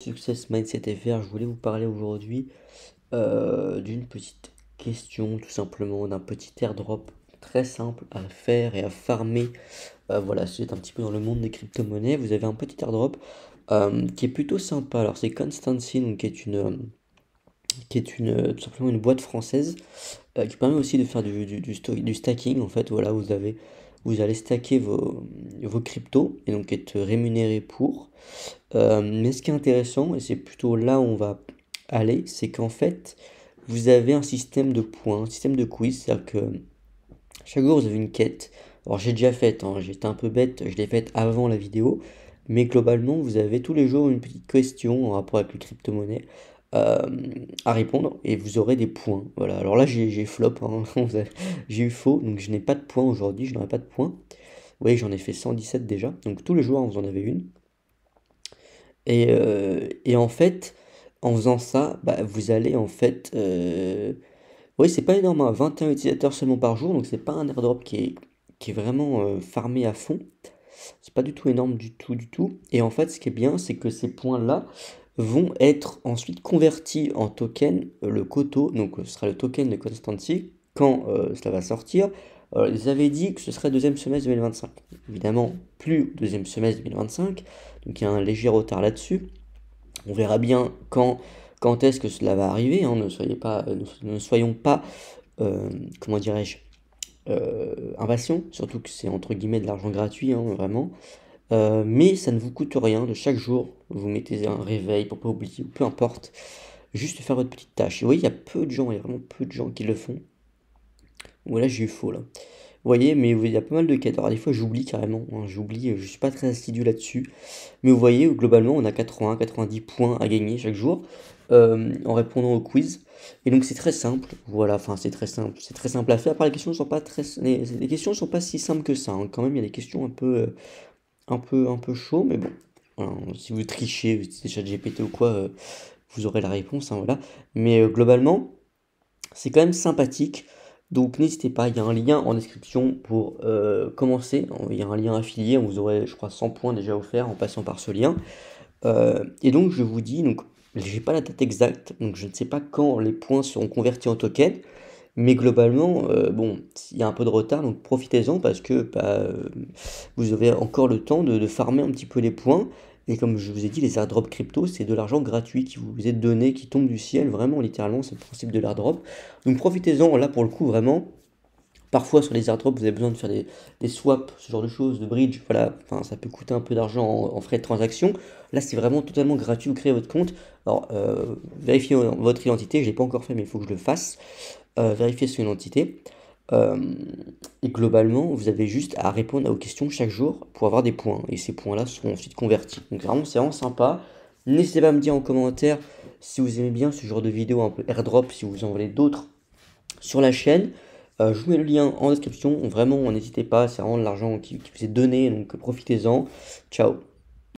Success Mindset FR, je voulais vous parler aujourd'hui d'une petite question, tout simplement, d'un petit airdrop très simple à faire et à farmer. Voilà, c'est un petit peu dans le monde des crypto-monnaies. Vous avez un petit airdrop qui est plutôt sympa. Alors, c'est Constancy, donc, qui est tout simplement une boîte française qui permet aussi de faire du stacking. En fait, voilà, vous allez stacker vos cryptos et donc être rémunéré pour. Mais ce qui est intéressant, et c'est plutôt là où on va aller, c'est qu'en fait, vous avez un système de points, un système de quiz, c'est-à-dire que chaque jour vous avez une quête. Alors j'ai déjà fait, hein, j'étais un peu bête, je l'ai faite avant la vidéo, mais globalement vous avez tous les jours une petite question en rapport avec les crypto-monnaies euh, à répondre et vous aurez des points. Voilà, alors là j'ai flop, hein, j'ai eu faux, donc je n'ai pas de points aujourd'hui, je n'aurai pas de points. Vous voyez, j'en ai fait 117 déjà, donc tous les jours vous en avez une. Et en fait, en faisant ça, bah, vous allez en fait. Oui, c'est pas énorme, hein, 21 utilisateurs seulement par jour, donc c'est pas un airdrop qui est vraiment farmé à fond. C'est pas du tout énorme du tout, du tout. Et en fait, ce qui est bien, c'est que ces points-là vont être ensuite convertis en token, le COTO, donc ce sera le token de Constancy, quand cela va sortir. Ils avaient dit que ce serait deuxième semestre 2025. Évidemment, plus deuxième semestre 2025, donc il y a un léger retard là-dessus. On verra bien quand est-ce que cela va arriver, hein, ne soyons pas, comment dirais-je, impatients, surtout que c'est entre guillemets de l'argent gratuit, hein, vraiment. Mais ça ne vous coûte rien de chaque jour, vous mettez un réveil pour pas oublier, ou peu importe, juste faire votre petite tâche. Et vous voyez, il y a peu de gens, il y a vraiment peu de gens qui le font. Voilà, j'ai eu faux là. Vous voyez, mais il y a pas mal de quêtes. Alors des fois j'oublie carrément, hein, j'oublie, je suis pas très assidu là-dessus. Mais vous voyez, globalement, on a 80-90 points à gagner chaque jour en répondant au quiz. Et donc c'est très simple, voilà, enfin c'est très simple à faire. Après, les questions ne sont pas très, les questions sont pas si simples que ça, hein. Quand même, il y a des questions un peu chaud, mais bon, voilà, si vous trichez, vous utilisez ChatGPT ou quoi, vous aurez la réponse, hein, voilà. Mais globalement, c'est quand même sympathique. Donc n'hésitez pas, il y a un lien en description pour commencer. Il y a un lien affilié, vous aurez, je crois, 100 points déjà offerts en passant par ce lien. Et donc je vous dis, donc j'ai pas la date exacte, donc je ne sais pas quand les points seront convertis en tokens, mais globalement, bon, il y a un peu de retard, donc profitez-en parce que bah, vous avez encore le temps de farmer un petit peu les points. Et comme je vous ai dit, les airdrops crypto, c'est de l'argent gratuit qui vous est donné, qui tombe du ciel, vraiment, littéralement, c'est le principe de l'airdrop. Donc profitez-en, là pour le coup, vraiment. Parfois sur les airdrops, vous avez besoin de faire des swaps, ce genre de choses, de bridge, voilà, enfin ça peut coûter un peu d'argent en frais de transaction. Là c'est vraiment totalement gratuit, vous créez votre compte. Alors vérifiez votre identité, je ne l'ai pas encore fait mais il faut que je le fasse. Vérifiez son identité. Euh, et globalement, vous avez juste à répondre aux questions chaque jour pour avoir des points. Et ces points-là seront ensuite convertis. Donc vraiment, c'est vraiment sympa. N'hésitez pas à me dire en commentaire si vous aimez bien ce genre de vidéo un peu airdrop, si vous en voulez d'autres sur la chaîne. Je vous mets le lien en description. Vraiment, n'hésitez pas, c'est vraiment de l'argent qui vous est donné, donc profitez-en. Ciao.